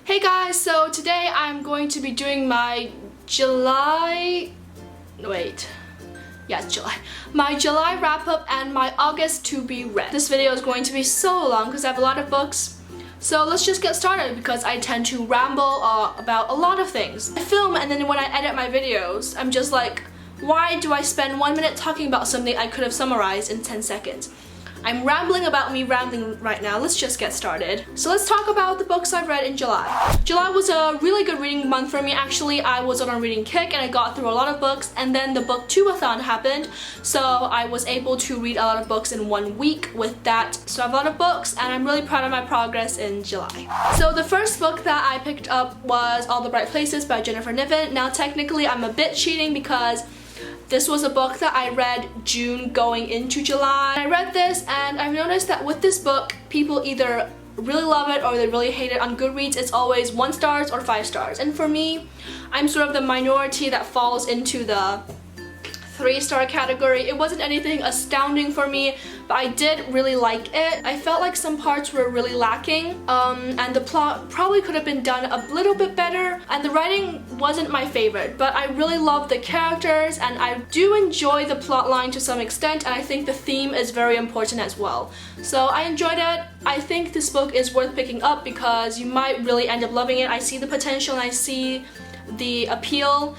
Hey guys, so today I'm going to be doing my July wrap up and my August to be read. This video is going to be so long because I have a lot of books. So let's just get started because I tend to ramble about a lot of things. I film and then when I edit my videos, I'm just like, why do I spend 1 minute talking about something I could have summarized in 10 seconds? I'm rambling about me rambling right now. Let's just get started. So let's talk about the books I've read in July. July was a really good reading month for me. Actually, I was on a reading kick and I got through a lot of books, and then the Booktubeathon happened, so I was able to read a lot of books in 1 week with that. So I have a lot of books and I'm really proud of my progress in July. So the first book that I picked up was All the Bright Places by Jennifer Niven. Now technically I'm a bit cheating because this was a book that I read June going into July. I read this and I've noticed that with this book, people either really love it or they really hate it. On Goodreads, it's always 1 star or 5 stars. And for me, I'm sort of the minority that falls into the 3-star category. It wasn't anything astounding for me, but I did really like it. I felt like some parts were really lacking, and the plot probably could have been done a little bit better, and the writing wasn't my favorite, but I really love the characters and I do enjoy the plot line to some extent, and I think the theme is very important as well. So I enjoyed it. I think this book is worth picking up because you might really end up loving it. I see the potential and I see the appeal,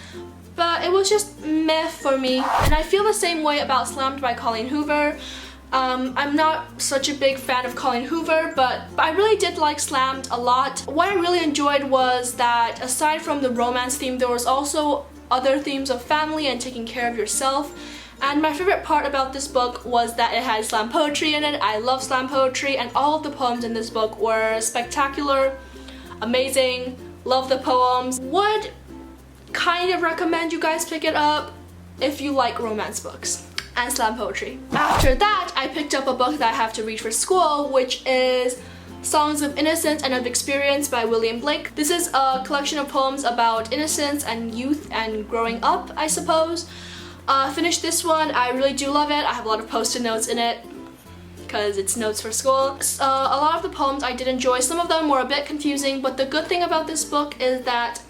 but it was just meh for me. And I feel the same way about Slammed by Colleen Hoover. I'm not such a big fan of Colleen Hoover, but I really did like Slammed a lot. What I really enjoyed was that aside from the romance theme, there was also other themes of family and taking care of yourself. And my favorite part about this book was that it had slam poetry in it. I love slam poetry, and all of the poems in this book were spectacular, amazing, love the poems. Would kind of recommend you guys pick it up if you like romance books and slam poetry. After that, I picked up a book that I have to read for school, which is Songs of Innocence and of Experience by William Blake. This is a collection of poems about innocence and youth and growing up, I suppose. Finished this one. I really do love it. I have a lot of post-it notes in it because it's notes for school. A lot of the poems I did enjoy. Some of them were a bit confusing, but the good thing about this book is that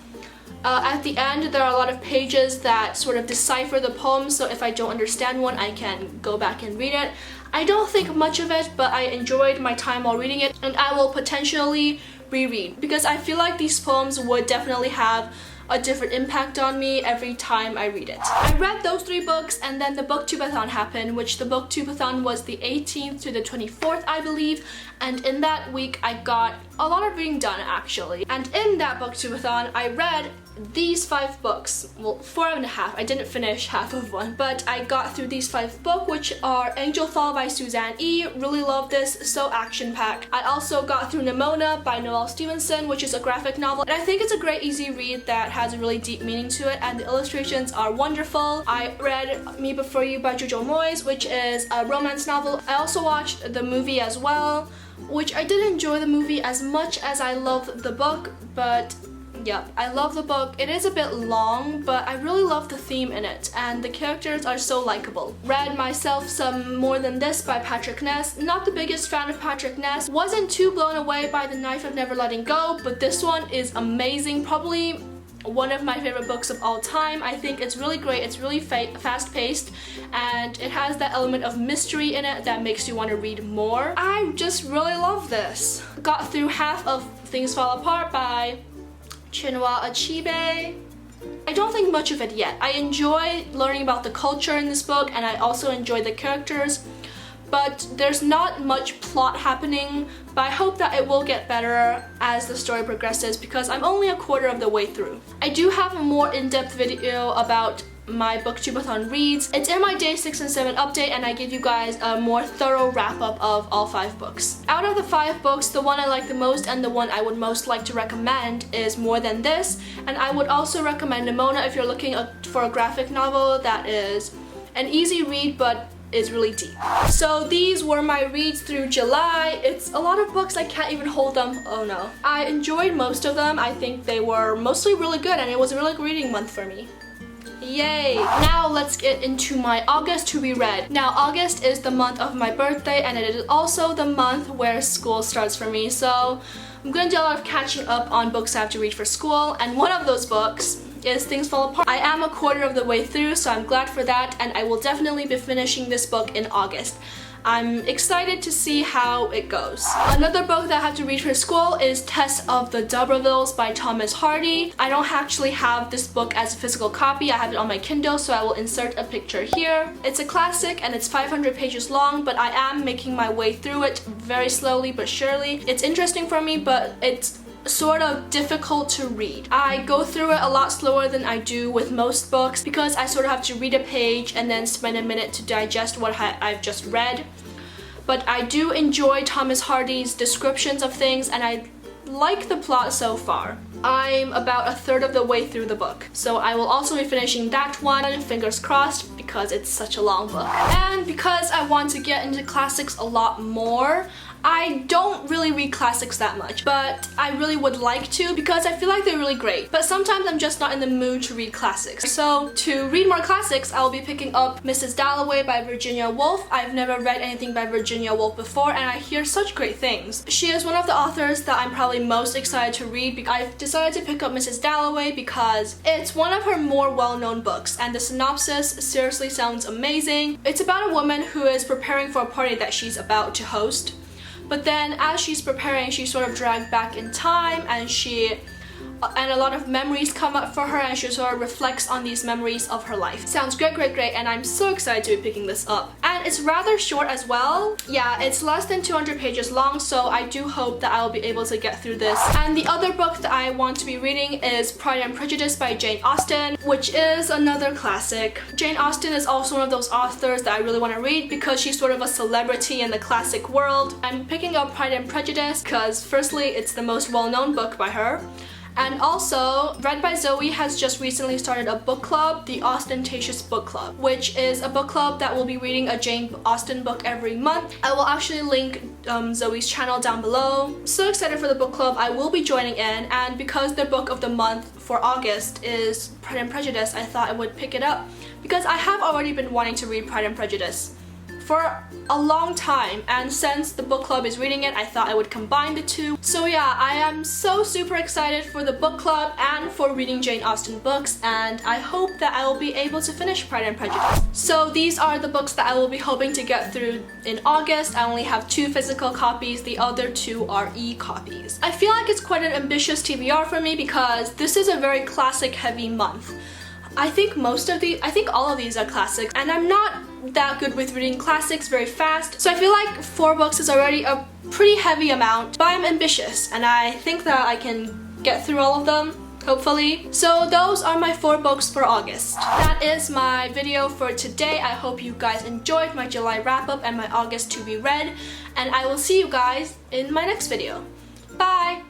at the end, there are a lot of pages that sort of decipher the poem, so if I don't understand one, I can go back and read it. I don't think much of it, but I enjoyed my time while reading it, and I will potentially reread because I feel like these poems would definitely have a different impact on me every time I read it. I read those 3 books, and then the Booktubeathon happened, which the Booktubeathon was the 18th to the 24th, I believe, and in that week I got a lot of reading done actually. And in that Booktubeathon, I read these 5 books, well 4.5, I didn't finish half of one, but I got through these 5 books, which are Angel Fall by Suzanne E. Really love this, so action-packed. I also got through Nimona by Noelle Stevenson, which is a graphic novel, and I think it's a great easy read that has a really deep meaning to it, and the illustrations are wonderful. I read Me Before You by Jojo Moyes, which is a romance novel. I also watched the movie as well, which I didn't enjoy the movie as much as I loved the book, but yeah, I love the book. It is a bit long, but I really love the theme in it, and the characters are so likable. Read myself some More Than This by Patrick Ness. Not the biggest fan of Patrick Ness. Wasn't too blown away by The Knife of Never Letting Go, but this one is amazing. Probably one of my favorite books of all time. I think it's really great. It's really fast-paced, and it has that element of mystery in it that makes you want to read more. I just really love this. Got through half of Things Fall Apart by Chinua Achebe. I don't think much of it yet. I enjoy learning about the culture in this book, and I also enjoy the characters, but there's not much plot happening, but I hope that it will get better as the story progresses because I'm only a quarter of the way through. I do have a more in-depth video about my Booktubeathon reads. It's in my day 6 and 7 update, and I give you guys a more thorough wrap-up of all 5 books. Out of the 5 books, the one I like the most and the one I would most like to recommend is More Than This, and I would also recommend Nimona if you're looking for a graphic novel that is an easy read but is really deep. So these were my reads through July. It's a lot of books, I can't even hold them. Oh no. I enjoyed most of them. I think they were mostly really good, and it was a really good reading month for me. Yay! Now let's get into my August to be read. Now August is the month of my birthday, and it is also the month where school starts for me. So I'm gonna do a lot of catching up on books I have to read for school, and one of those books is Things Fall Apart. I am a quarter of the way through, so I'm glad for that, and I will definitely be finishing this book in August. I'm excited to see how it goes. Another book that I have to read for school is Test of the D'Urbervilles by Thomas Hardy. I don't actually have this book as a physical copy. I have it on my Kindle, so I will insert a picture here. It's a classic and it's 500 pages long, but I am making my way through it very slowly but surely. It's interesting for me, but it's sort of difficult to read. I go through it a lot slower than I do with most books because I sort of have to read a page and then spend a minute to digest what I've just read. But I do enjoy Thomas Hardy's descriptions of things, and I like the plot so far. I'm about a third of the way through the book, so I will also be finishing that one, fingers crossed, because it's such a long book. And because I want to get into classics a lot more, I don't really read classics that much, but I really would like to because I feel like they're really great. But sometimes I'm just not in the mood to read classics. So to read more classics, I'll be picking up Mrs. Dalloway by Virginia Woolf. I've never read anything by Virginia Woolf before, and I hear such great things. She is one of the authors that I'm probably most excited to read. I've decided to pick up Mrs. Dalloway because it's one of her more well-known books, and the synopsis seriously sounds amazing. It's about a woman who is preparing for a party that she's about to host. But then as she's preparing, she's sort of dragged back in time, and a lot of memories come up for her, and she sort of reflects on these memories of her life. Sounds great, and I'm so excited to be picking this up. And it's rather short as well. Yeah, it's less than 200 pages long, so I do hope that I'll be able to get through this. And the other book that I want to be reading is Pride and Prejudice by Jane Austen, which is another classic. Jane Austen is also one of those authors that I really want to read because she's sort of a celebrity in the classic world. I'm picking up Pride and Prejudice because firstly, it's the most well-known book by her. And also, Read by Zoe has just recently started a book club, the Ostentatious Book Club, which is a book club that will be reading a Jane Austen book every month. I will actually link Zoe's channel down below. So excited for the book club. I will be joining in, and because their book of the month for August is Pride and Prejudice, I thought I would pick it up because I have already been wanting to read Pride and Prejudice for a long time, and since the book club is reading it, I thought I would combine the two. So yeah, I am so super excited for the book club and for reading Jane Austen books, and I hope that I will be able to finish Pride and Prejudice. So these are the books that I will be hoping to get through in August. I only have 2 physical copies, the other 2 are e-copies. I feel like it's quite an ambitious TBR for me because this is a very classic heavy month. I think all of these are classics, and I'm not that good with reading classics very fast, so I feel like 4 books is already a pretty heavy amount, but I'm ambitious and I think that I can get through all of them, hopefully. So those are my 4 books for August. That is my video for today. I hope you guys enjoyed my July wrap-up and my August to be read, and I will see you guys in my next video. Bye!